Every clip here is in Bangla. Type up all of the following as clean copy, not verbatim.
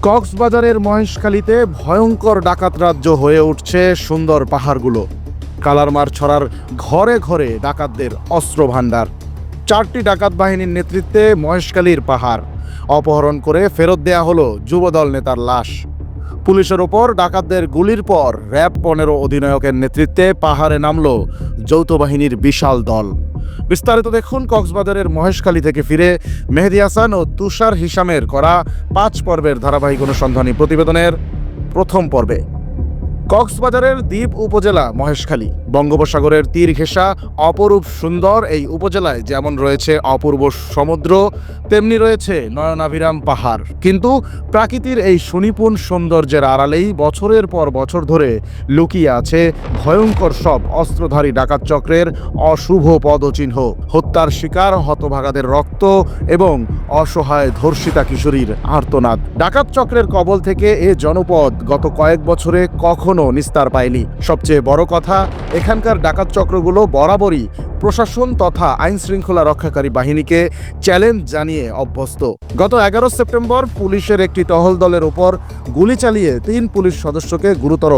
কক্সবাজারের মহেশখালীতে ভয়ঙ্কর ডাকাত রাজ্য হয়ে উঠছে সুন্দর পাহাড়গুলো। কালারমার ছড়ার ঘরে ঘরে ডাকাতদের অস্ত্র ভাণ্ডার। 4টি ডাকাত বাহিনীর নেতৃত্বে মহেশখালীর পাহাড় অপহরণ করে ফেরত দেয়া হলো যুবদল নেতার লাশ। পুলিশের ওপর ডাকাতদের গুলির পর র্যাব 15 অধিনায়কের নেতৃত্বে পাহাড়ে নামল যৌথ বাহিনীর বিশাল দল। বিস্তারিত দেখুন কক্সবাজারের মহেশখালী থেকে ফিরে মেহেদী হাসান ও তুষার হিসামের করা 5 পর্বের ধারাবাহিক অনুসন্ধানী প্রতিবেদনের প্রথম পর্বে। কক্সবাজারের দ্বীপ উপজেলা মহেশখালী বঙ্গোপসাগরের তীর ঘেঁষা অপরূপ সুন্দর এই উপজেলায় যেমন রয়েছে অপূর্ব সমুদ্র, তেমনি রয়েছে নয়নাভিরাম পাহাড়। কিন্তু প্রাকৃতির এই সুনিপুণ সৌন্দর্যের আড়ালেই বছরের পর বছর ধরে লুকিয়ে আছে ভয়ঙ্কর সব অস্ত্রধারী ডাকাত চক্রের অশুভ পদচিহ্ন, হত্যার শিকার হতভাগাদের রক্ত এবং অসহায় ধর্ষিতা কিশোরীর আর্তনাদ। ডাকাত চক্রের কবল থেকে এ জনপদ গত কয়েক বছরে কখনো নিস্তার পায়নি। সবচেয়ে বড় কথা, এখানকার ডাকাত চক্রগুলো বরাবরই প্রশাসন তথা আইন শৃঙ্খলা রক্ষাকারী বাহিনীকে চ্যালেঞ্জ জানিয়ে অভ্যস্ত। গত 11 সেপ্টেম্বর পুলিশের একটি টহল দলের ওপর গুলি চালিয়ে 3 পুলিশ সদস্যকে গুরুতর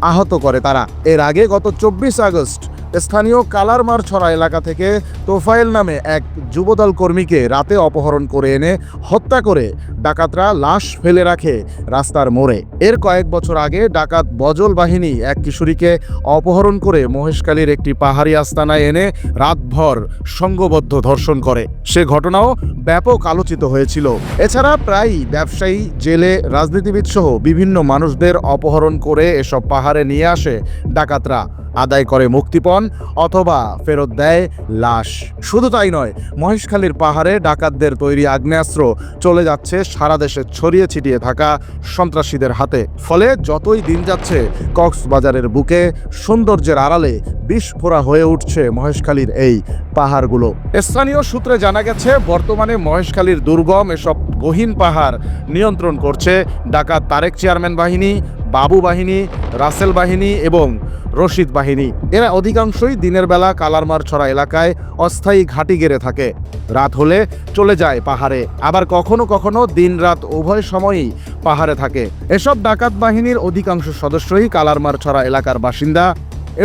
আহত করে তারা। এর আগে গত 24 আগস্ট স্থানীয় কালারমার ছড়া এলাকা থেকে তোফায়েল নামে এক যুবদল কর্মীকে রাতে অপহরণ করে এনে হত্যা করে ডাকাতরা লাশ ফেলে রাখে রাস্তার মোড়ে। এর কয়েক বছর আগে ডাকাত বজল বাহিনী এক কিশোরীকে অপহরণ করে মহেশখালীর একটি পাহাড়ি আস্তানায় এনে রাতভর সংঘবদ্ধ ধর্ষণ করে। সে ঘটনাও ব্যাপক আলোচিত হয়েছিল। এছাড়া প্রায়ই ব্যবসায়ী, জেলে, রাজনীতিবিদ সহ বিভিন্ন মানুষদের অপহরণ করে এসব পাহাড়ে নিয়ে আসে ডাকাতরা, আদায় করে মুক্তিপণ অথবা ফেরত দেয় লাশ। শুধু তাই নয়, মহেশখালীর পাহাড়ে ডাকাতদের তৈরি আগ্নেয়াস্ত্র চলে যাচ্ছে সারা দেশে ছড়িয়ে ছিটিয়ে থাকা সন্ত্রাসীদের হাতে। ফলে যতই দিন যাচ্ছে কক্সবাজারের বুকে সৌন্দর্যের আড়ালে বিস্ফোরা হয়ে উঠছে মহেশখালীর এই পাহাড়গুলো। স্থানীয় সূত্রে জানা গেছে, বর্তমানে মহেশখালীর দুর্গম এসব গহীন পাহাড় নিয়ন্ত্রণ করছে ডাকাত তারেক চেয়ারম্যান বাহিনী, বাবু বাহিনী, রাসেল বাহিনী এবং রশিদ বাহিনী। এরা অধিকাংশই দিনের বেলা কালারমার ছড়া এলাকায় অস্থায়ী ঘাঁটি গেড়ে থাকে। রাত হলে চলে যায় পাহাড়ে, আবার কখনো কখনো দিন রাত উভয় সময়ই পাহাড়ে থাকে। এসব ডাকাত বাহিনীর অধিকাংশ সদস্যই কালারমার ছড়া এলাকার বাসিন্দা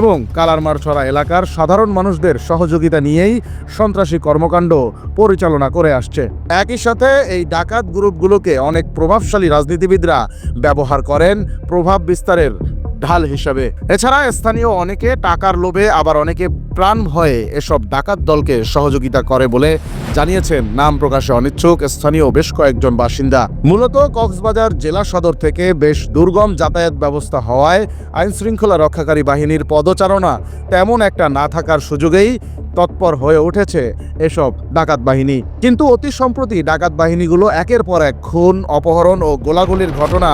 এবং কালারমার ছড়া এলাকার সাধারণ মানুষদের সহযোগিতা নিয়েই সন্ত্রাসী কর্মকাণ্ড পরিচালনা করে আসছে। একই সাথে এই ডাকাত গ্রুপগুলোকে অনেক প্রভাবশালী রাজনীতিবিদরা ব্যবহার করেন প্রভাব বিস্তারের ঢাল হিসাবে। এছাড়া স্থানীয় অনেকে টাকার লোভে, আবার অনেকে প্রাণ ভয়ে এসব ডাকাত দলকে সহযোগিতা করে বলে জানিয়েছেন নাম প্রকাশে অনিচ্ছুক স্থানীয় বেশ কয়েকজন বাসিন্দা। মূলত কক্সবাজার জেলা সদর থেকে বেশ দুর্গম যাতায়াত ব্যবস্থা হওয়ায় আইন শৃঙ্খলা রক্ষাকারী বাহিনীর পদচারণা তেমন একটা না থাকার সুযোগেই তৎপর হয়ে উঠেছে এসব ডাকাত বাহিনী। কিন্তু অতি সম্প্রতি ডাকাত বাহিনীগুলো একের পর এক খুন, অপহরণ ও গোলাগুলির ঘটনা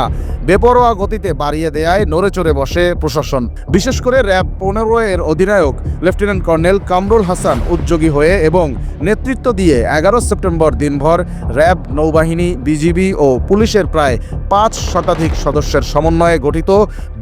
বেপরোয়া গতিতে বাড়িয়ে দেয়ায় নড়েচড়ে বসে প্রশাসন। বিশেষ করে র্যাব 15 এর অধিনায়ক লেফটেন্যান্ট কর্নেল কামরুল হাসান উদ্যোগী হয়ে এবং নেতৃত্ব দিয়ে 11 সেপ্টেম্বর দিনভর র্যাব, নৌবাহিনী, বিজিবি ও পুলিশের প্রায় 5 শতাধিক সদস্যের সমন্বয়ে গঠিত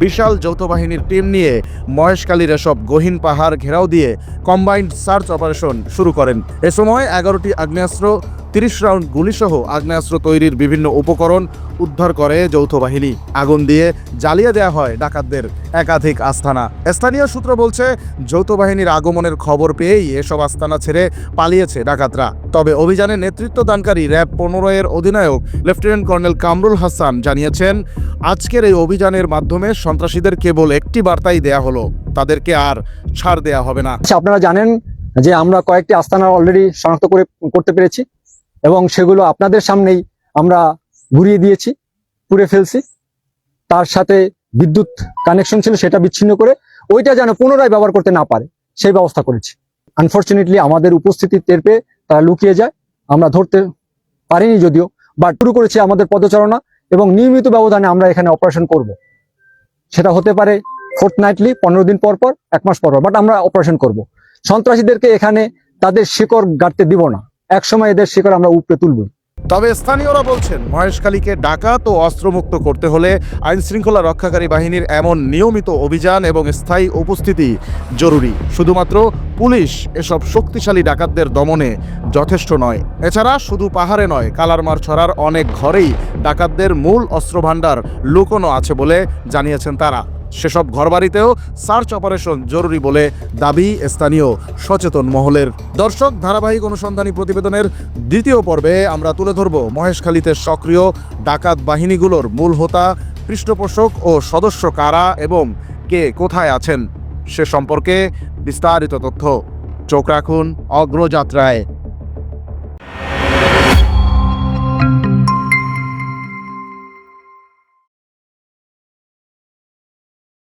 বিশাল যৌথ বাহিনীর টিম নিয়ে মহেশখালীর এসব গহীন পাহাড় ঘেরাও দিয়ে কম্বাইন্ড সার্চ অপারেশন শুরু করেন। এ সময় 11টি আগ্নেয়াস্ত্র, 30 রাউন্ড গুলিসহ আগ্নেয়াস্ত্র তৈরির বিভিন্ন উপকরণ উদ্ধার করে যৌথ বাহিনী। আগুন দিয়ে জ্বালিয়ে দেওয়া হয় ডাকাতদের একাধিক আস্তানা। স্থানীয় সূত্র বলছে, যৌথ বাহিনীর আগমনের খবর পেয়েই এসব আস্তানা ছেড়ে পালিয়েছে ডাকাতরা। তবে অভিযানে নেতৃত্ব দানকারী র্যাব 15 এর অধিনায়ক লেফটেন্যান্ট কর্নেল কামরুল হাসান জানিয়েছেন, আজকের এই অভিযানের মাধ্যমে সন্ত্রাসীদের কেবল একটি বার্তাই দেয়া হলো, তাদেরকে আর ছাড় দেয়া হবে না। আপনারা জানেন যে আমরা কয়েকটি আস্তানা অলরেডি শনাক্ত করতে পেরেছি এবং সেগুলো আপনাদের সামনেই আমরা ঘুরিয়ে দিয়েছি, পুড়ে ফেলছি। তার সাথে বিদ্যুৎ কানেকশন ছিল, সেটা বিচ্ছিন্ন করে ওইটা যেন পুনরায় ব্যবহার করতে না পারে সেই ব্যবস্থা করেছি। আনফরচুনেটলি আমাদের উপস্থিতি টের পেয়ে তারা লুকিয়ে যায়, আমরা ধরতে পারিনি যদিও, বাট শুরু করেছি আমাদের পদচারণা এবং নিয়মিত ব্যবধানে আমরা এখানে অপারেশন করব। সেটা হতে পারে ফোর্টনাইটলি, 15 দিন পর পর, 1 মাস পর পর, বাট আমরা অপারেশন করব। সন্ত্রাসীদেরকে এখানে তাদের শিকড় গাড়তে দিব না, একসময় এদের শিকড় আমরা উপড়ে তুলবই। তবে স্থানীয়রা বলছেন মহেশখালীকে ডাকাত ও অস্ত্রমুক্ত করতে হলে আইনশৃঙ্খলা রক্ষাকারী বাহিনীর এমন নিয়মিত অভিযান এবং স্থায়ী উপস্থিতি জরুরি। শুধুমাত্র পুলিশ এসব শক্তিশালী ডাকাতদের দমনে যথেষ্ট নয়। এছাড়া শুধু পাহাড়ে নয়, কালারমার ছড়ার অনেক ঘরেই ডাকাতদের মূল অস্ত্রভাণ্ডার লুকোনো আছে বলে জানিয়েছেন তারা। সেসব ঘরবাড়িতেও সার্চ অপারেশন জরুরি বলে দাবি স্থানীয় সচেতন মহলের। দর্শক, ধারাবাহিক অনুসন্ধানী প্রতিবেদনের দ্বিতীয় পর্বে আমরা তুলে ধরব মহেশখালীতে সক্রিয় ডাকাত বাহিনীগুলোর মূল হোতা, পৃষ্ঠপোষক ও সদস্য কারা এবং কে কোথায় আছেন সে সম্পর্কে বিস্তারিত তথ্য। চোখ রাখুন অগ্রযাত্রায়।